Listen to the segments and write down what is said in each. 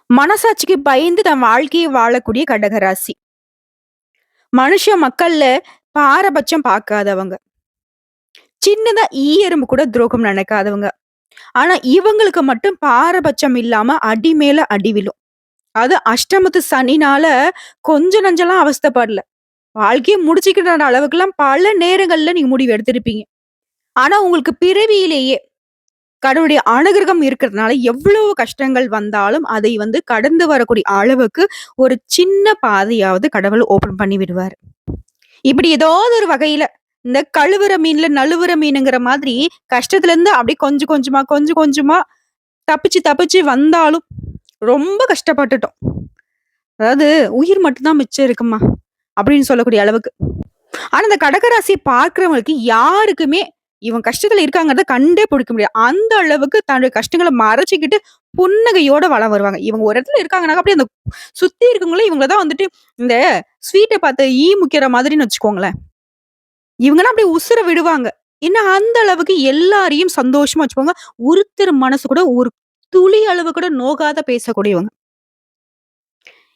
மனசாட்சிக்கு பயந்து தன் வாழ்க்கைய வாழக்கூடிய கடகராசி. மனுஷ மக்கள்ல பாரபட்சம் பார்க்காதவங்க. சின்னதா எறும்பு கூட துரோகம் நினைக்காதவங்க. ஆனா இவங்களுக்கு மட்டும் பாரபட்சம் இல்லாம அடி மேல அடி விழும். அது அஷ்டமத்து சனினால கொஞ்சம் நஞ்சம்லாம் அவஸ்தைப்படல. வாழ்க்கைய முடிச்சுக்கிற அளவுக்குலாம் பல நேரங்கள்ல நீங்க முடிவு எடுத்திருப்பீங்க. ஆனா உங்களுக்கு பிறவியிலேயே கடவுளுடைய அனுகிரகம் இருக்கிறதுனால எவ்வளவு கஷ்டங்கள் வந்தாலும் அதை கடந்து வரக்கூடிய அளவுக்கு ஒரு சின்ன பாதையாவது கடவுள் ஓப்பன் பண்ணி விடுவாரு. இப்படி ஏதாவது ஒரு வகையில இந்த கழுவுற மீன்ல நழுவுற மீனுங்கிற மாதிரி கஷ்டத்துல இருந்து அப்படியே கொஞ்சம் கொஞ்சமா கொஞ்சம் கொஞ்சமா தப்பிச்சு தப்பிச்சு வந்தாலும் ரொம்ப கஷ்டப்பட்டுட்டோம். அதாவது உயிர் மட்டும் தான் மிச்சம் இருக்குமா அப்படின்னு சொல்லக்கூடிய அளவுக்கு. ஆனா இந்த கடகராசி பார்க்கிறவங்களுக்கு யாருக்குமே இவன் கஷ்டத்துல இருக்காங்கிறத கண்டே பிடிக்க முடியாது. அந்த அளவுக்கு தன்னுடைய கஷ்டங்கள மறைச்சுக்கிட்டு புன்னகையோட வலம் வருவாங்க. இவங்க ஒரு இடத்துல இருக்காங்கனாக்க அப்படியே அந்த சுத்தி இருக்கவங்களும் இவங்கள தான் இந்த ஸ்வீட்ட பார்த்து ஈ முக்கிற மாதிரின்னு வச்சுக்கோங்களேன். இவங்கன்னா அப்படியே உசுர விடுவாங்க. ஏன்னா அந்த அளவுக்கு எல்லாரையும் சந்தோஷமா வச்சுப்பாங்க. ஒருத்தர் மனசு கூட ஒரு துளி அளவு கூட நோகாத பேசக்கூடியவங்க.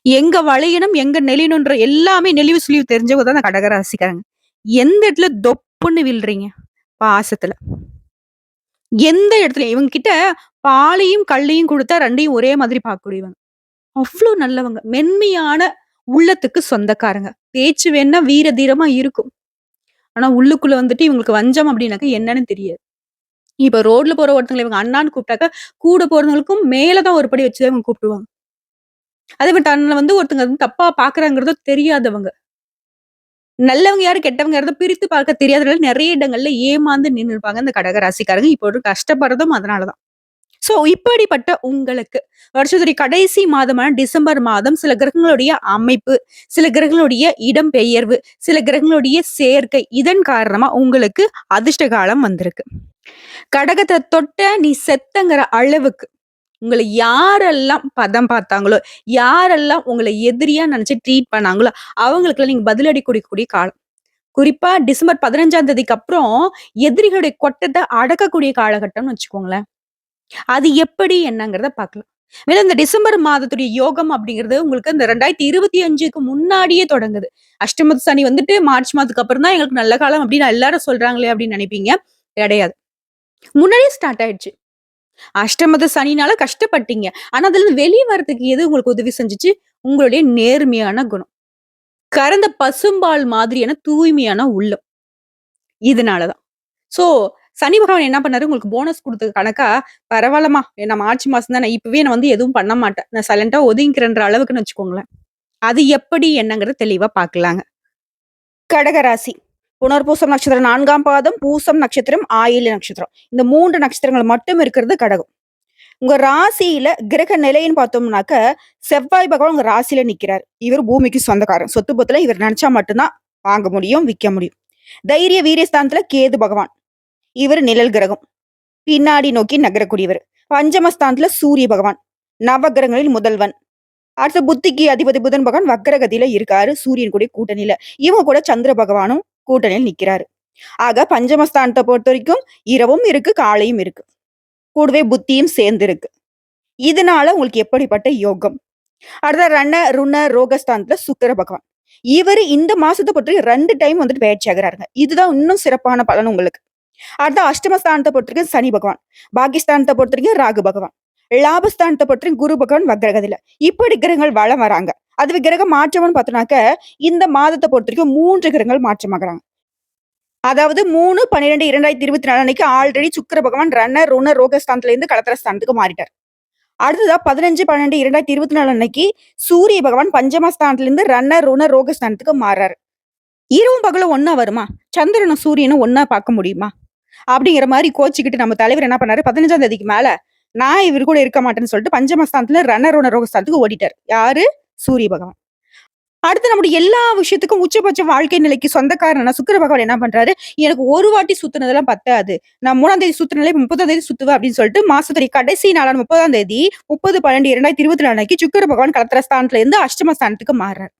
எங்க வளையணும், எங்க நெளியணுன்ற எல்லாமே நெளிவு சுளிவு தெரிஞ்சவங்க தான் அந்த கடகராசிக்காரங்க. எந்த இடத்துல தொப்புன்னு விழ்றீங்க? பாசத்துல. எந்த இடத்துல இவங்க கிட்ட பாலையும், கல்லையும் குடுத்தா 2யும் ஒரே மாதிரி பார்க்கக்கூடியவங்க. அவ்ளோ நல்லவங்க. மென்மையான உள்ளத்துக்கு சொந்தக்காரங்க. பேச்சு வேணா வீர தீரமா இருக்கும். ஆனா உள்ளுக்குள்ள இவங்களுக்கு வஞ்சம் அப்டின்னாக்க என்னன்னு தெரியாது. இப்ப ரோட்ல போற ஒருத்தங்கள இவங்க அண்ணான்னு கூப்பிட்டாக்க, கூட போறவங்களுக்கும் மேல தான் ஒரு படி வச்சு தான் இவங்க கூப்பிடுவாங்க. அதே மாரி தன்ன ஒருத்தங்க தப்பா பார்க்குறாங்கிறதோ தெரியாதவங்க. நல்லவங்க யாரு, கெட்டவங்க யாரு பிரித்து பார்க்க தெரியாதனால நெறைய இடங்கள்ல ஏமாந்து நின்னுருப்பாங்க இந்த கடகராசிக்காரங்க. இப்போ ஒரு கஷ்டப்படுறதும் அதனால தான். சோ இப்படிப்பட்ட உங்களுக்கு வருஷத்துடைய கடைசி மாதமான டிசம்பர் மாதம் சில கிரகங்களுடைய அமைப்பு, சில கிரகங்களுடைய இடம்பெயர்வு, சில கிரகங்களுடைய சேர்க்கை இதன் காரணமா உங்களுக்கு அதிர்ஷ்ட காலம் வந்திருக்கு. கடகத்த தொட்ட நீ செத்தங்கிற அளவுக்கு உங்கள யாரெல்லாம் பதம் பார்த்தாங்களோ, யாரெல்லாம் உங்கள எதிரியா நெனச்சு ட்ரீட் பண்ணாங்களோ, அவங்களுக்கெல்லாம் நீங்க பதிலடி குடுக்கக்கூடிய காலம். குறிப்பா டிசம்பர் 15ஆம் தேதிக்கு அப்புறம் எதிரிகளுடைய கொட்டத்த அடக்கக்கூடிய காலகட்டம்னு வச்சுக்கோங்களேன். அது எப்படி என்னங்கிறத பார்க்கலாம். மேலும் இந்த டிசம்பர் மாதத்துடைய யோகம் அப்படிங்கிறது உங்களுக்கு இந்த 2025க்கு முன்னாடியே தொடங்குது. அஷ்டமத்து சனி மார்ச் மாதத்துக்கு அப்புறம் தான் எங்களுக்கு நல்ல காலம் அப்படின்னு எல்லாரும் சொல்றாங்களே அப்படின்னு நினைப்பீங்க. கிடையாது. முன்னாடியே ஸ்டார்ட் ஆயிடுச்சு. அஷ்டமத்து சனினால கஷ்டப்பட்டீங்க. ஆனா அதுலருந்து வெளிய வரதுக்கு எது உங்களுக்கு உதவி செஞ்சுச்சு? உங்களுடைய நேர்மையான குணம். கறந்த பசும்பால் மாதிரியான தூய்மையான உள்ளம். இதனால தான். சோ, சனி பகவான் என்ன பண்ணாரு, உங்களுக்கு போனஸ் குடுத்தது கணக்கா, பரவால்லம்மா, நான் மார்ச் மாசம் தானே, இப்பவே நான் எதுவும் பண்ண மாட்டேன். நான் சைலன்ட்டா ஒதுங்கிக்கிறேன்ற அளவுக்குன்னு வச்சுக்கோங்களேன். அது எப்படி என்னங்கிறத தெளிவா பார்க்கலாங்க. கடகராசி. புனர்பூசம் நட்சத்திரம் 4ஆம் பாதம், பூசம் நட்சத்திரம், ஆயில்ய நட்சத்திரம். இந்த 3 நட்சத்திரங்கள் மட்டும் இருக்கிறது கடகம். உங்க ராசியில கிரக நிலைன்னு பார்த்தோம்னாக்க, செவ்வாய் பகவான் உங்க ராசியில நிக்கிறாரு. இவர் பூமிக்கு சொந்தக்காரன். சொத்து பத்துல இவர் நெனச்சா மட்டும் தான் வாங்க முடியும், விக்க முடியும். தைரிய வீரிய ஸ்தானத்துல கேது பகவான். இவர் நிழல் கிரகம். பின்னாடி நோக்கி நகரக்கூடியவர். பஞ்சமஸ்தானத்துல சூரிய பகவான். நவகிரகங்களில் முதல்வன். அடுத்து புத்திக்கு அதிபதி புதன் பகவான் வக்ரகதியில இருக்காரு. சூரியன் கூட கூட்டணியில. இவங்க கூட சந்திர பகவானும் கூட்டணியில் நிக்கிறாரு. ஆக பஞ்சமஸ்தானத்தை பொறுத்த வரைக்கும் இரவும் இருக்கு, காலையும் இருக்கு. கூடவே புத்தியும் சேர்ந்து இருக்கு. இதனால உங்களுக்கு எப்படிப்பட்ட யோகம்? அடுத்த ரண ருண ரோகஸ்தானத்துல சுக்கிர பகவான். இவரு இந்த மாசத்தை பொறுத்த 2 டைம் பயிற்சி ஆகுறாருங்க. இதுதான் இன்னும் சிறப்பான பலன் உங்களுக்கு. அடுத்த அஷ்டமஸ்தானத்தை பொறுத்தவரைக்கும் சனி பகவான். பாகிஸ்தானத்தை பொறுத்தவரைக்கும் ராகு பகவான். லாபஸ்தானத்தை பொறுத்தவரைக்கும் குரு பகவான் வக்ரகதியில. இப்படி கிரகங்கள் வளம் வராங்க. அதுவே கிரக மாற்றம்னு பார்த்தோம்னாக்க, இந்த மாதத்தை பொறுத்தவரைக்கும் 3 கிரகங்கள் மாற்றமாகறாங்க. அதாவது 3/12/2024 அன்னைக்கு ஆல்ரெடி சுக்கிர பகவான் ரண ருண ரோகஸ்தானத்துல இருந்து களத்திர ஸ்தானத்துக்கு மாறிட்டார். அடுத்ததா 15/12/2024 அன்னைக்கு சூரிய பகவான் பஞ்சமஸ்தானத்துல இருந்து ரண ருண ரோகஸ்தானத்துக்கு மாறாரு. இரவும் பகலும் ஒண்ணா வருமா? சந்திரனும் சூரியனும் ஒண்ணா பார்க்க முடியுமா? அப்படிங்கிற மாரி கோச்சுக்கிட்டு நம்ம தலைவர் என்ன பண்ணாரு, 15ஆம் தேதிக்கு மேல நான் இவரு கூட இருக்க மாட்டேன்னு சொல்லிட்டு பஞ்சமஸ்தானத்துல ரணரோண ரோகஸ்தானத்துக்கு ஓடிட்டாரு. யாரு? சூரிய பகவான். அடுத்து நம்முடைய எல்லா விஷயத்துக்கும் உச்சபட்ச வாழ்க்கை நிலைக்கு சொந்தக்காரனா சுக்கிர பகவான் என்ன பண்றாரு, எனக்கு ஒரு வாட்டி சுத்துனதெல்லாம் பத்தாது. நான் 3ஆம் தேதி சுத்துனாலே 30ஆம் தேதி சுத்துவேன் அப்படின்னு சொல்லிட்டு மாசத்துடைய கடைசி நாளான 30ஆம் தேதி 30/12/2024 அன்னைக்கு சுக்கிர பகவான் களத்திர ஸ்தானத்துல இருந்து அஷ்டமஸ்தானத்துக்கு மாறுறாரு.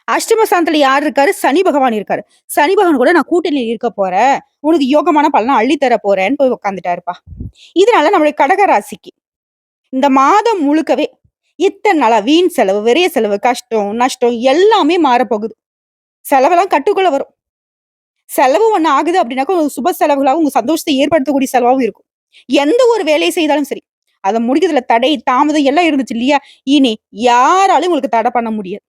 அஷ்டமஸ்தானத்துல யார் இருக்காரு? சனி பகவான் இருக்காரு. சனி பகவான் கூட நான் கூட்டணியில இருக்க போறேன். உனக்கு யோகமான பலன அள்ளி தர போறேன்னு போய் உட்கார்ந்துட்டாருப்பா. இதனால நம்மளுடைய கடக ராசிக்கு இந்த மாதம் முழுக்கவே இத்தன நாளா வீண் செலவு, விரைய செலவு, கஷ்டம், நஷ்டம் எல்லாமே மாறப்போகுது. செலவெல்லாம் கட்டுக்குள்ள வரும். செலவு ஒண்ணு ஆகுது அப்படின்னாக்கா, ஒரு சுப செலவுகளாவும், உங்க சந்தோஷத்தை ஏற்படுத்தக்கூடிய செலவாவும் இருக்கும். எந்த ஒரு வேலைய செய்தாலும் சரி, அத முடிக்கிறதுல தடை, தாமதம் எல்லாம் இருந்துச்சு இல்லையா? இனி யாராலயும் உங்களுக்கு தடை பண்ண முடியாது.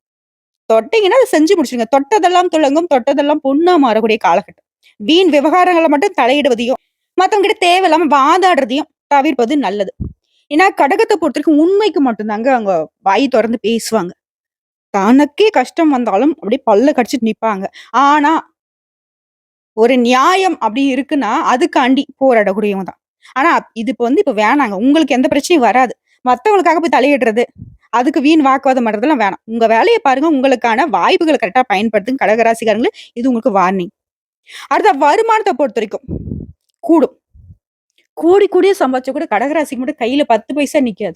தொட்டீங்கன்னா, அத செஞ்சு முடிச்சுருங்க. தொட்டதெல்லாம் துலங்கும், தொட்டதெல்லாம் பொன்னா மாறக்கூடிய காலகட்டம். வீண் விவகாரங்கள மட்டும் தலையிடுவதையும், மத்தவங்க கிட்ட தேவையில்லாம வாதாடுறதையும் தவிர்ப்பது நல்லது. ஏன்னா, கடகத்த பொறுத்தவரைக்கும் உண்மைக்கு மட்டும் தாங்க அவங்க வாய் தொறந்து பேசுவாங்க. தனக்கே கஷ்டம் வந்தாலும் அப்படியே பல்ல கடிச்சுட்டு நிப்பாங்க. ஆனா, ஒரு நியாயம் அப்படி இருக்குன்னா, அதுக்காண்டி போராடக்கூடியவங்க தான். ஆனா, இது இப்ப வேணாங்க. உங்களுக்கு எந்த பிரச்சனையும் வராது. மத்தவங்களுக்காக போய் தலையிடுறது, அதுக்கு வீண் வாக்குவாதம் பண்றதெல்லாம் வேணாம். உங்க வேலைய பாருங்க. உங்களுக்கான வாய்ப்புகள கரெக்ட்டா பயன்படுத்துங்க கடகராசிக்காரங்களே. இது உங்களுக்கு வார்னிங். அடுத்த வருமானத்த பொறுத்தவரைக்கும் கூடும். கோடி கோடியா சம்பாதிச்சா கூட கடகராசிக்கு மட்டும் கையில 10 பைசா நிக்காது.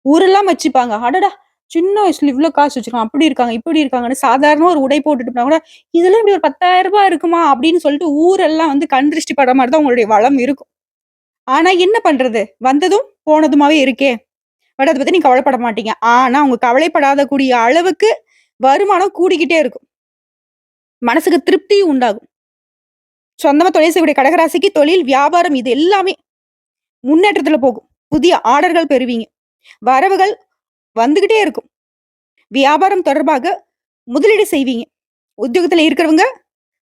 ஊரெல்லாம் வச்சுப்பாங்க. அடடா! சின்ன வயசுல இவ்ளோ காசு வச்சிருக்கான். அப்படி இருக்காங்க, இப்படி இருக்காங்கன்னு சாதாரணமா ஒரு உடை போட்டுட்டு போனா கூட, "இதெல்லாம் இப்படி ஒரு ரூ. 10,000 இருக்குமா?" அப்படின்னு சொல்லிட்டு ஊரெல்லாம் வந்து கண் திருஷ்டி படுற மாரி தான் உங்களுடைய வளம் இருக்கும். ஆனா என்ன பண்றது? வந்ததும், போனதுமாவே இருக்கே. பட் அத பத்தி நீங்க கவலைப்பட மாட்டீங்க. ஆனா, உங்க கவலைப்படாத கூடிய அளவுக்கு வருமானம் கூடிக்கிட்டே இருக்கும். மனசுக்கு திருப்தியும் உண்டாகும். சொந்தமா தொழில் செய்யக்கூடிய கடகராசிக்கு தொழில், வியாபாரம் இது எல்லாமே முன்னேற்றத்துல போகும். புதிய ஆர்டர்கள் பெறுவீங்க. வரவுகள் வந்துகிட்டே இருக்கும். வியாபாரம் தொடர்பாக முதலீடு செய்வீங்க. உத்தியோகத்துல இருக்கிறவங்க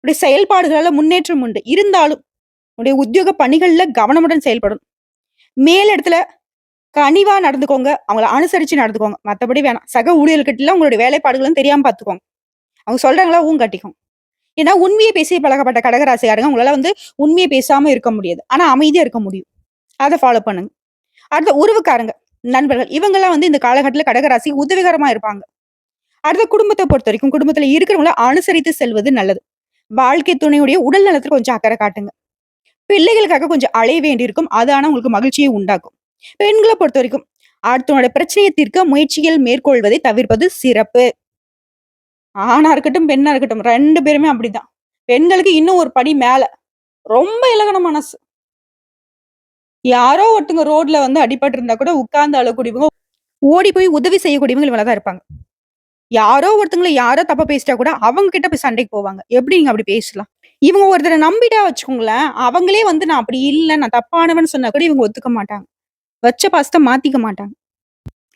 உடைய செயல்பாடுகளால முன்னேற்றம் உண்டு. இருந்தாலும், உடைய உத்தியோக பணிகள்ல கவனமுடன் செயல்படணும். மேல் இடத்துல கனிவா நடந்துக்கோங்க. அவங்கள அனுசரிச்சு நடந்துக்கோங்க. மத்தபடி வேணாம். சக ஊழியர்கள்கிட்டலாம் உங்களுடைய வேலைப்பாடுகளும் தெரியாம பார்த்துக்கோங்க. அவங்க சொல்றாங்களா காட்டிக்கோங்க. ஏன்னா உண்மைய பேசி பழக்கப்பட்ட கடகராசிக்காரங்க உங்களால வந்து உண்மைய பேசாம இருக்க முடியாது. ஆனா அமைதியா இருக்க முடியும். அத ஃபாலோ பண்ணுங்க. அடுத்து உறவுக்காரங்க, நண்பர்கள் இவங்கலாம் வந்து இந்த காலகட்டத்தில கடகராசி உதவிகரமா இருப்பாங்க. அடுத்து குடும்பத்த பொறுத்தவரைக்கும் குடும்பத்தில இருக்கிறவங்கள அனுசரித்து செல்வது நல்லது. வாழ்க்கை துணையுடைய உடல் நலத்தில கொஞ்சம் அக்கறை காட்டுங்க. பிள்ளைகளுக்காக கொஞ்சம் அலைய வேண்டியிருக்கும். அது ஆனா உங்களுக்கு மகிழ்ச்சியை உண்டாக்கும். பெண்கள பொறுத்தவரைக்கும் அடுத்தவங்களோட பிரச்சனைய தீர்க்க முயற்சிகள் மேற்கொள்வதை தவிர்ப்பது சிறப்பு. ஆணா இருக்கட்டும், பெண்ணா இருக்கட்டும் 2 பேருமே அப்படிதான். பெண்களுக்கு இன்னும் ஒரு படி மேல. ரொம்ப இலகுன மனசு. யாரோ ஒருத்தங்க ரோட்ல வந்து அடிபட்டு இருந்தா கூட உட்கார்ந்து அழக்கூடியவங்க, ஓடி போய் உதவி செய்யக்கூடியவங்க இவங்கள தான் இருப்பாங்க. யாரோ ஒருத்தங்கள யாரோ தப்பா பேசிட்டா கூட அவங்க கிட்ட போய் சண்டைக்கு போவாங்க. எப்படி நீங்க அப்படி பேசலாம்? இவங்க ஒருத்தர நம்பிட்டா வச்சுக்கோங்களேன், அவங்களே வந்து நான் அப்படி இல்ல, நான் தப்பானவன்னு சொன்னா கூட இவங்க ஒத்துக்க மாட்டாங்க. வச்ச பாசத்த மாத்திக்க மாட்டாங்க.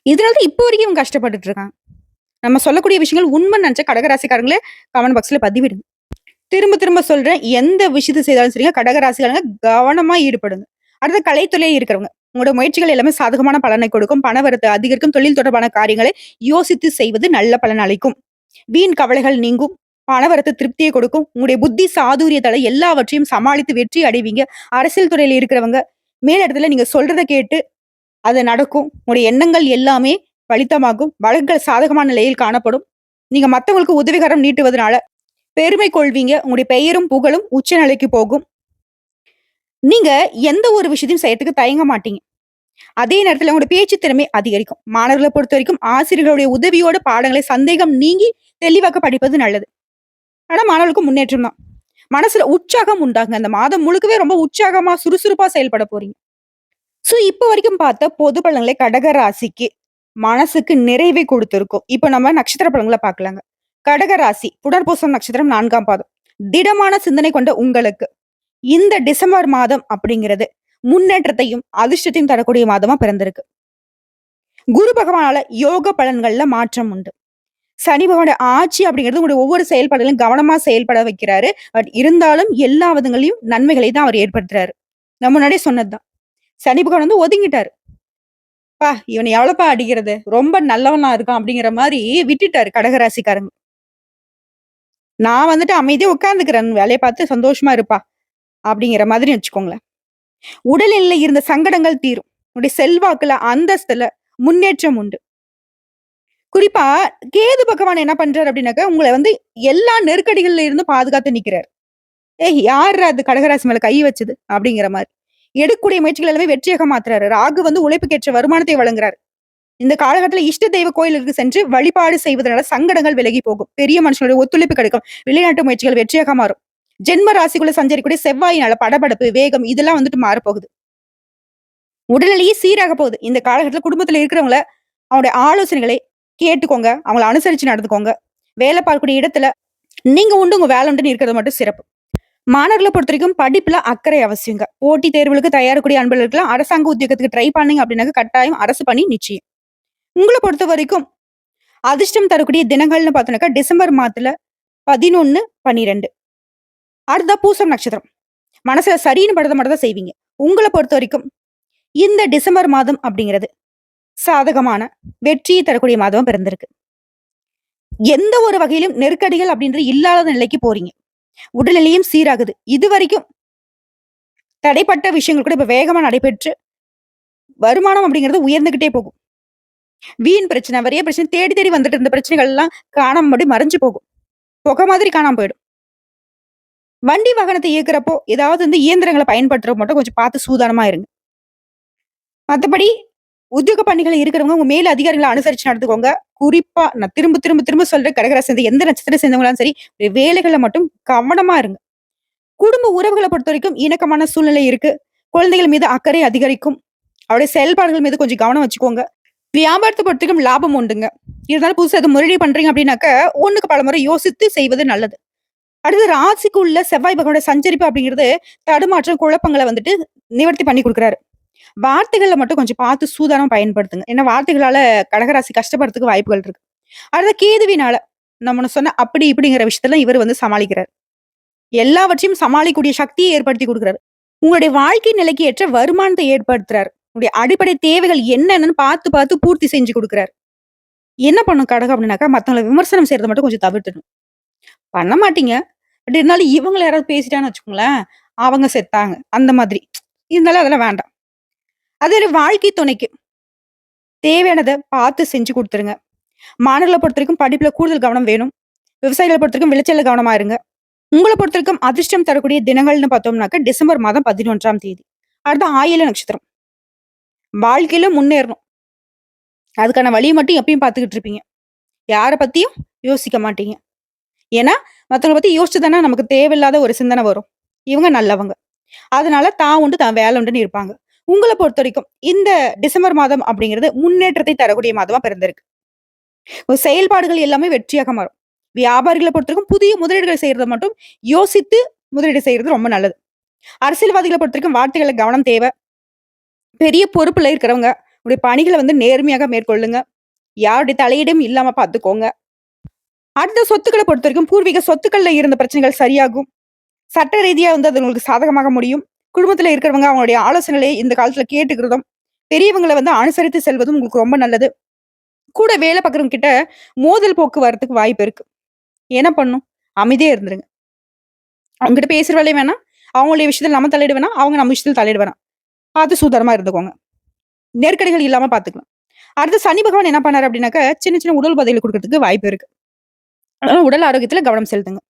இதனால தான் இப்போ வரைக்கும் இவங்க கஷ்டப்பட்டுட்டு இருக்காங்க. நம்ம சொல்லக்கூடிய விஷயங்கள் உண்மைன்னு நெனச்சா கடகராசிக்காரங்களே கமெண்ட் பாக்ஸ்ல பதிவிடுங்க. திரும்ப திரும்ப சொல்றேன். எந்த விஷயத்த செய்தாலும் சரிங்க, கடகராசிக்காரங்க கவனமா ஈடுபடுங்க. அடுத்து கலைத்துறையில இருக்கிறவங்க. உங்களோட முயற்சிகள் எல்லாமே சாதகமான பலனை கொடுக்கும். பணவரத்து அதிகரிக்கும். தொழில் தொடர்பான காரியங்களை யோசித்து செய்வது நல்ல பலன் அளிக்கும். வீண் கவலைகள் நீங்கும். பணவரத்து திருப்தியை கொடுக்கும். உங்களுடைய புத்தி சாதுரியத்தால எல்லாவற்றையும் சமாளித்து வெற்றி அடைவீங்க. அரசியல் துறையில இருக்கிறவங்க, மேலிடத்துல நீங்க சொல்றத கேட்டு அது நடக்கும். உங்களுடைய எண்ணங்கள் எல்லாமே பலிதமாகும். வழக்குகள் சாதகமான நிலையில் காணப்படும். நீங்க மத்தவங்களுக்கு உதவிகரம் நீட்டுவதனால பெருமை கொள்வீங்க. உங்களுடைய பெயரும், புகழும் உச்ச நிலைக்கு போகும். நீங்க எந்த ஒரு விஷயத்தையும் செய்யறதுக்கு தயங்க மாட்டீங்க. அதே நேரத்துல உங்களோட பேச்சு திறமை அதிகரிக்கும். மாணவர்கள பொறுத்தவரைக்கும் ஆசிரியர்களுடைய உதவியோட பாடங்களை சந்தேகம் நீங்கி தெளிவாக்க படிப்பது நல்லது. ஆனா மாணவர்களுக்கு முன்னேற்றம் தான். மனசுல உற்சாகம் உண்டாகுங்க. அந்த மாதம் முழுக்கவே ரொம்ப உற்சாகமா, சுறுசுறுப்பா செயல்பட போறீங்க. இப்ப வரைக்கும் பார்த்த பொது பலன்களை கடக ராசிக்கு மனசுக்கு நிறைவை கொடுத்திருக்கும். இப்ப நம்ம நட்சத்திர பலன்கள பார்க்கலாங்க. கடக ராசி, புனர்பூசம் நட்சத்திரம் 4ஆம் பாதம். திடமான சிந்தனை கொண்ட உங்களுக்கு இந்த டிசம்பர் மாதம் அப்படிங்கிறது முன்னேற்றத்தையும், அதிர்ஷ்டத்தையும் தரக்கூடிய மாதமா பிறந்திருக்கு. குரு பகவானால யோக பலன்கள்ல மாற்றம் உண்டு. சனி பகவானுடைய ஆட்சி அப்படிங்கிறது உங்களுடைய ஒவ்வொரு செயல்பாடுகளையும் கவனமா செயல்பட வைக்கிறாரு. பட் இருந்தாலும் எல்லா விதங்களையும் நன்மைகளை தான் அவர் ஏற்படுத்துறாரு. நம்ம முன்னாடியே சொன்னதுதான். சனி பகவான் வந்து ஒதுங்கிட்டாரு. இவன எவ்வளவுப்பா அடிக்கிறது? ரொம்ப நல்லவனா இருக்கான் அப்படிங்கிற மாரி விட்டுட்டாரு கடகராசிக்காரங்க. நான் வந்துட்டு அமைதியா உட்கார்ந்துக்கிறேன். வேலைய பார்த்து சந்தோஷமா இருப்பா. அப்படிங்கிற மாதிரி வச்சுக்கோங்களேன். உடல்நிலையில இருந்த சங்கடங்கள் தீரும். உன்னுடைய செல்வாக்குல, அந்தஸ்துல முன்னேற்றம் உண்டு. குறிப்பா கேது பகவான் என்ன பண்றாரு அப்படின்னாக்க, உங்கள வந்து எல்லா நெருக்கடிகள்ல இருந்தும் பாதுகாத்து நிக்கிறாரு. யார்ரா அது கடகராசி மேல கை வச்சது? அப்படிங்கிற மாரி. எடுக்கக்கூடிய முயற்சிகள் எல்லாமே வெற்றியாக மாத்துறாரு. ராகு வந்து உழைப்புக்கேற்ற வருமானத்தை வழங்குறாரு. இந்த காலகட்டத்துல இஷ்ட தெய்வ கோயிலுக்கு சென்று வழிபாடு செய்வதனால சங்கடங்கள் விலகி போகும். பெரிய மனுஷனுடைய ஒத்துழைப்பு கிடைக்கும். வெளிநாட்டு முயற்சிகள் வெற்றியாக மாறும். ஜென்ம ராசிக்குள்ள சஞ்சரிக்கக்கூடிய செவ்வாயினால படபடப்பு, வேகம் இதெல்லாம் வந்துட்டு மாறப்போகுது. உடல்நிலையே சீராக போகுது. இந்த காலகட்டத்தில குடும்பத்தில இருக்கிறவங்கள, அவங்களுடைய ஆலோசனைகளை கேட்டுக்கோங்க. அவங்கள அனுசரிச்சு நடந்துக்கோங்க. வேலை பார்க்கக்கூடிய இடத்துல, நீங்க உண்டு உங்க வேலை உண்டுன்னு இருக்கிறது மட்டும் சிறப்பு. மாணவர்கள பொறுத்தவரைக்கும் படிப்புல அக்கறை அவசியங்க. போட்டித் தேர்வுகளுக்கு தயாரக்கூடிய அன்பர்களுக்கெல்லாம் அரசாங்க உத்தியோகத்துக்கு ட்ரை பண்ணீங்க அப்படின்னாக்க, கட்டாயம் அரசு பணி நிச்சயம். உங்கள பொறுத்தவரைக்கும் அதிர்ஷ்டம் தரக்கூடிய தினங்கள்னு பார்த்தோம்னாக்கா, டிசம்பர் மாதத்துல 11, 12. அடுத்ததா பூசம் நட்சத்திரம். மனசுல சரின்னு படுறத மட்டும் தான் செய்வீங்க. உங்கள பொறுத்தவரைக்கும் இந்த டிசம்பர் மாதம் அப்படிங்கிறது சாதகமான வெற்றியை தரக்கூடிய மாதமா பிறந்திருக்கு. எந்த ஒரு வகையிலும் நெருக்கடிகள் அப்படின்றது இல்லாத நிலைக்கு போறீங்க. உடல்நிலையும் சீராகுது. இதுவரைக்கும் தடைப்பட்ட விஷயங்கள் கூட இப்ப வேகமா நடைபெற்று, வருமானம் அப்படிங்கிறது உயர்ந்துகிட்டே போகும். வீண் பிரச்சனை, நிறைய பிரச்சனை தேடி தேடி வந்துட்டு இருந்த பிரச்சனைகள் எல்லாம் காணாம அப்படியே மறைஞ்சு போகும். புகை மாதிரி காணாம போயிடும். வண்டி வாகனத்தை இயக்குறப்போ, ஏதாவது இயந்திரங்கள பயன்படுத்துறப்போ மட்டும் கொஞ்சம் பார்த்து சூதானமா இருங்க. மத்தபடி உத்தியோக பணிகள் இருக்கிறவங்க உங்க மேல் அதிகாரிகள அனுசரிச்சு நடந்துக்கோங்க. குறிப்பா நான் திரும்ப திரும்ப திரும்ப சொல்றேன் கடகராசி சேர்ந்த எந்த நட்சத்திரத்த சேர்ந்தவங்களாலும் சரி, வேலைகள்ல மட்டும் கவனமா இருங்க. குடும்ப உறவுகள பொறுத்தவரைக்கும் இணக்கமான சூழ்நிலை இருக்கு. குழந்தைகள் மீது அக்கறை அதிகரிக்கும். அவருடைய செயல்பாடுகள் மீது கொஞ்சம் கவனம் வச்சுக்கோங்க. வியாபாரத்த பொறுத்தவரைக்கும் லாபம் உண்டுங்க. இருந்தாலும் புதுசா எதுவும் முதலீடு பண்றீங்க அப்படின்னாக்க, 1க்கு பலமுறை யோசித்து செய்வது நல்லது. அடுத்து ராசிக்குள்ள செவ்வாய் பகவானோட சஞ்சரிப்பு அப்படிங்கிறது தடுமாற்றம், குழப்பங்கள நிவர்த்தி பண்ணி குடுக்குறாரு. வார்த்தைகள்ல மட்டும் கொஞ்சம் பார்த்து சூதானமா பயன்படுத்துங்க. ஏன்னா வார்த்தைகளால கடகராசி கஷ்டப்படுறதுக்கு வாய்ப்புகள் இருக்கு. அடுத்து கேதுவினால நம்ம சொன்ன அப்படி இப்படிங்கிற விஷயத்தெல்லாம் இவர் சமாளிக்கிறார். எல்லாவற்றையும் சமாளிக்கக்கூடிய சக்தியை ஏற்படுத்தி குடுக்குறாரு. உங்களுடைய வாழ்க்கை நிலைக்கு ஏற்ற வருமானத்தை ஏற்படுத்துறாரு. உங்களுடைய அடிப்படை தேவைகள் என்னன்னு பார்த்து பார்த்து பூர்த்தி செஞ்சு குடுக்குறாரு. என்ன பண்ணும் கடகம் அப்படின்னாக்கா, மத்தவங்கள விமர்சனம் செய்றத மட்டும் கொஞ்சம் தவிர்த்துடணும். பண்ண மாட்டீங்க. பட் இருந்தாலும் இவங்கள யாராவது பேசிட்டான்னு வச்சுக்கோங்களேன், அவங்க செத்தாங்க. அந்த மாதிரி. இருந்தாலும் அதெல்லாம் வேண்டாம். அதே வாழ்க்கை துணைக்கு தேவையானத பார்த்து செஞ்சு குடுத்துருங்க. மாணவர்கள பொறுத்தவரைக்கும் படிப்புல கூடுதல் கவனம் வேணும். விவசாயிகள பொறுத்தவரைக்கும் விளைச்சல்ல கவனமா இருங்க. உங்கள பொறுத்தவரைக்கும் அதிர்ஷ்டம் தரக்கூடிய தினங்கள்னு பார்த்தோம்னாக்க, டிசம்பர் மாதம் 11ஆம் தேதி. அடுத்து ஆயில்ய நட்சத்திரம். வாழ்க்கையில முன்னேறணும். அதுக்கான வழிய மட்டும் எப்பயும் பார்த்துக்கிட்டு இருப்பீங்க. யார பத்தியும் யோசிக்க மாட்டீங்க. ஏன்னா, மத்தவங்கள பத்தி யோசிச்சு தானே நமக்கு தேவையில்லாத ஒரு சிந்தனை வரும். இவங்க நல்லவங்க. அதனால தான் உண்டு, தான் வேலை உண்டுன்னு இருப்பாங்க. உங்கள பொறுத்தவரைக்கும் இந்த டிசம்பர் மாதம் அப்படிங்கிறது முன்னேற்றத்தை தரக்கூடிய மாதமா பிறந்திருக்கு. உங்க செயல்பாடுகள் எல்லாமே வெற்றியாக மாறும். வியாபாரிகள பொறுத்தவரைக்கும் புதிய முதலீடுகள் செய்யறத மட்டும் யோசித்து முதலீடு செய்யறது ரொம்ப நல்லது. அரசியல்வாதிகள பொறுத்தவரைக்கும் வார்த்தைகள்ல கவனம் தேவை. பெரிய பொறுப்புல இருக்கிறவங்க உங்களுடைய பணிகள நேர்மையாக மேற்கொள்ளுங்க. யாருடைய தலையீடும் இல்லாம பார்த்துக்கோங்க. அடுத்த சொத்துக்கள பொறுத்தவரைக்கும் பூர்வீக சொத்துக்கள்ல இருந்த பிரச்சனைகள் சரியாகும். சட்ட ரீதியா அது உங்களுக்கு சாதகமாக முடியும். குடும்பத்துல இருக்கிறவங்க அவங்களுடைய ஆலோசனைகளை இந்த காலத்துல கேட்டுக்கிறதும், பெரியவங்கள அனுசரித்து செல்வதும் உங்களுக்கு ரொம்ப நல்லது. கூட வேலை பார்க்குறவங்க கிட்ட மோதல் போக்கு வரதுக்கு வாய்ப்பு இருக்கு. என்ன பண்ணும்? அமைதியா இருந்துருங்க. அவங்ககிட்ட பேசுற வேலையும் வேணாம். அவங்களுடைய விஷயத்துல நம்ம தலையிட வேணாம். அவங்க நம்ம விஷயத்துல தலையிட வேணாம். பார்த்து சூதானமா இருந்துக்கோங்க. நெருக்கடிகள் இல்லாம பார்த்துக்கலாம். அடுத்து சனி பகவான் என்ன பண்ணாரு அப்படின்னாக்க, சின்ன சின்ன உடல் உபாதைகள் குடுக்கறதுக்கு வாய்ப்பு இருக்கு. அதனால உடல் ஆரோக்கியத்துல கவனம் செலுத்துங்க.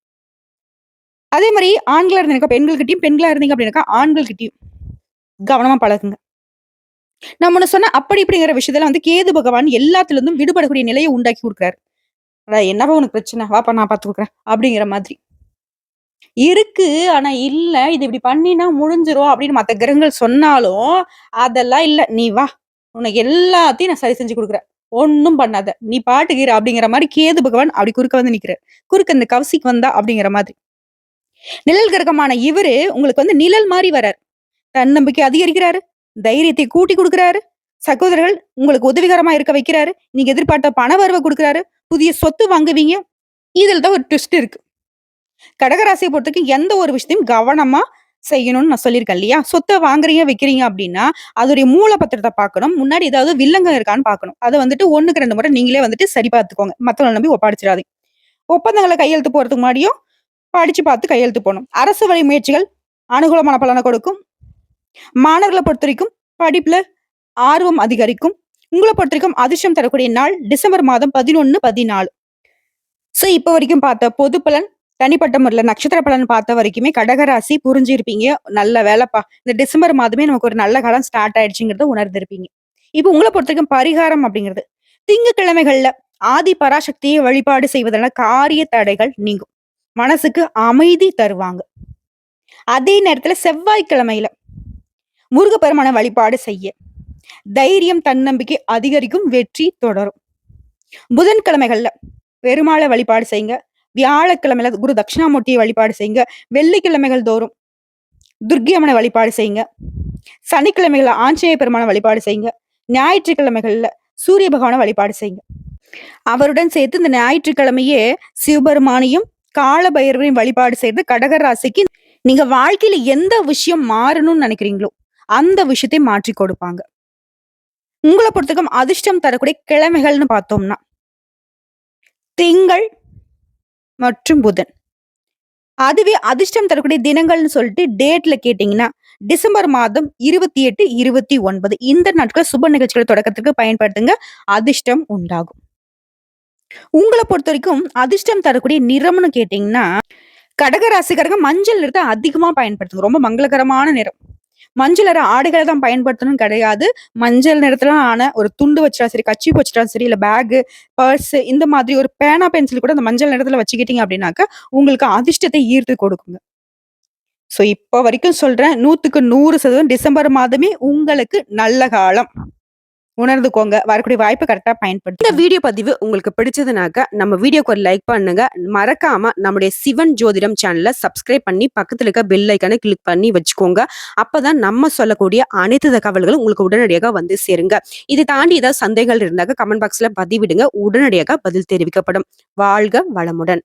அதே மாரி ஆண்களா இருந்தீங்க பெண்கள்கிட்டயும், பெண்களா இருந்தீங்க அப்படின்னாக்கா ஆண்கள்கிட்டயும் கவனமா பழகுங்க. நான் முன்ன சொன்ன அப்படி இப்படிங்கிற விஷயத்துல கேது பகவான் எல்லாத்துல இருந்தும் விடுபடக்கூடிய நிலையை உண்டாக்கி குடுக்குறாரு. என்னப்பா உனக்கு பிரச்சனை? வாப்பா நான் பார்த்து குடுக்குறேன். அப்படிங்கிற மாதிரி. இருக்கு. ஆனா இல்ல. இது இப்படி பண்ணினா முடிஞ்சிரும் அப்படின்னு மத்த கிரகங்கள் சொன்னாலும், அதெல்லாம் இல்ல. நீ வா. உனக்கு எல்லாத்தையும் நான் சரி செஞ்சு குடுக்குறேன். ஒண்ணும் பண்ணாத. நீ பாட்டுக்கு இரு அப்படிங்கிற மாரி கேது பகவான் அப்படி குறுக்க நிக்கிறாரு. குறுக்க இந்த கௌசிக் வந்தா அப்படிங்கிற மாதிரி. நிழல் கிரகமான இவரு உங்களுக்கு நிழல் மாரி வராரு. தன்னம்பிக்கை அதிகரிக்கிறாரு. தைரியத்தை கூட்டி குடுக்குறாரு. சகோதரர்கள் உங்களுக்கு உதவிகரமா இருக்க வைக்கிறாரு. நீங்க எதிர்பார்த்த பண வரவ குடுக்குறாரு. புதிய சொத்து வாங்குவீங்க. இதுல தான் ஒரு ட்விஸ்ட் இருக்கு. கடகராசியை பொறுத்தவரைக்கும் எந்த ஒரு விஷயத்தையும் கவனமா செய்யணும்னு நான் சொல்லியிருக்கேன் இல்லையா? சொத்த வாங்குறீங்க, விக்கிறீங்க அப்படின்னா, அதோடைய மூல பத்திரத்த பார்க்கணும். முன்னாடி ஏதாவது வில்லங்கம் இருக்கான்னு பார்க்கணும். அத 1க்கு 2 முறை நீங்களே சரி பார்த்துக்கோங்க. மத்தவங்கள நம்பி ஒப்படைச்சிடாதீங்க. ஒப்பந்தங்கள கையெழுத்து போடுறதுக்கு முன்னாடியும் படிச்சு பார்த்து கையெழுத்து போடணும். அரசு வழி முயற்சிகள் அனுகூலமான பலன கொடுக்கும். மாணவர்கள பொறுத்தவரைக்கும் படிப்புல ஆர்வம் அதிகரிக்கும். உங்கள பொறுத்தவரைக்கும் அதிர்ஷ்டம் தரக்கூடிய நாள் டிசம்பர் மாதம் 11, 14. இப்ப வரைக்கும் பார்த்த பொது பலன், தனிப்பட்ட முறையில நட்சத்திர பலன் பார்த்த வரைக்குமே கடகராசி புரிஞ்சிருப்பீங்க. நல்ல வேலைப்பா. இந்த டிசம்பர் மாதமே நமக்கு ஒரு நல்ல காலம் ஸ்டார்ட் ஆயிடுச்சுங்கிறத உணர்ந்திருப்பீங்க. இப்ப உங்கள பொறுத்தவரைக்கும் பரிகாரம் அப்படிங்கிறது, திங்கட்கிழமைகள்ல ஆதி பராசக்தியை வழிபாடு செய்வதனால காரிய தடைகள் நீங்கும். மனசுக்கு அமைதி தருவாங்க. அதே நேரத்துல செவ்வாய்க்கிழமையில முருகப்பெருமான வழிபாடு செய்ய. தைரியம், தன்னம்பிக்கை அதிகரிக்கும், வெற்றி தொடரும். புதன்கிழமைகள்ல பெருமாளை வழிபாடு செய்யுங்க. வியாழக்கிழமையில குரு தட்சிணாமூர்த்தியை வழிபாடு செய்யுங்க. வெள்ளிக்கிழமைகள் தோறும் துர்க்கை அம்மனை வழிபாடு செய்யுங்க. சனிக்கிழமைகள்ல ஆஞ்சநேய பெருமான வழிபாடு செய்யுங்க. ஞாயிற்றுக்கிழமைகள்ல சூரிய பகவானை வழிபாடு செய்யுங்க. அவருடன் சேர்த்து இந்த ஞாயிற்றுக்கிழமையே சிவபெருமானையும் கால பைரவரையும் வழிபாடு செய்து கடக ராசிக்கு நீங்க வாழ்க்கையில எந்த விஷயம் மாறணும்னு நினைக்கிறீங்களோ அந்த விஷயத்தை மாற்றி கொடுப்பாங்க. உங்களை பொறுத்தவரைக்கும் அதிர்ஷ்டம் தரக்கூடிய கிழமைகள்னு பார்த்தோம்னா திங்கள் மற்றும் புதன். அதுவே அதிர்ஷ்டம் தரக்கூடிய தினங்கள்னு சொல்லிட்டு டேட்ல கேட்டீங்கன்னா டிசம்பர் மாதம் 28, 29 இந்த நாட்கள் சுப நிகழ்ச்சிகளை தொடக்கத்துக்கு பயன்படுத்துங்க. அதிர்ஷ்டம் உண்டாகும். உங்களை பொறுத்த வரைக்கும் அதிர்ஷ்டம் தரக்கூடிய நிறம்னு கேட்டீங்கன்னா கடக ராசிக்காரங்க மஞ்சள் நிறத்தை அதிகமா பயன்படுத்துங்க. ரொம்ப மங்களகரமான நிறம். மஞ்சள் நிற ஆடைகளை தான் பயன்படுத்தணும் கிடையாது. மஞ்சள் நிறத்துல ஆன ஒரு துண்டு வச்சிட்டா சரி, கச்சி வச்சிட்டா சரி, இல்ல பேகு, பர்ஸ் இந்த மாதிரி ஒரு பேனா பென்சில் கூட அந்த மஞ்சள் நிறத்துல வச்சுக்கிட்டீங்க அப்படின்னாக்க உங்களுக்கு அதிர்ஷ்டத்தை ஈர்த்து கொடுக்குங்க. சோ இப்ப வரைக்கும் சொல்றேன், 100க்கு 100% டிசம்பர் மாதமே உங்களுக்கு நல்ல காலம். உணர்ந்துக்கோங்க. வரக்கூடிய வாய்ப்பு கரெக்டா பயன்படுத்தி. இந்த வீடியோ பதிவு உங்களுக்கு பிடிச்சதுனாக்க நம்ம வீடியோக்கு ஒரு லைக் பண்ணுங்க. மறக்காம நம்முடைய சிவன் ஜோதிடம் சேனலை சப்ஸ்கிரைப் பண்ணி பக்கத்துல இருக்க பெல் ஐக்கானை கிளிக் பண்ணி வச்சுக்கோங்க. அப்பதான் நம்ம சொல்லக்கூடிய அனைத்து தகவல்களும் உங்களுக்கு உடனடியாக வந்து சேருங்க. இதை தாண்டி ஏதாவது சந்தேகங்கள் இருந்தாக்க கமெண்ட் பாக்ஸ்ல பதிவிடுங்க. உடனடியாக பதில் தெரிவிக்கப்படும். வாழ்க வளமுடன்.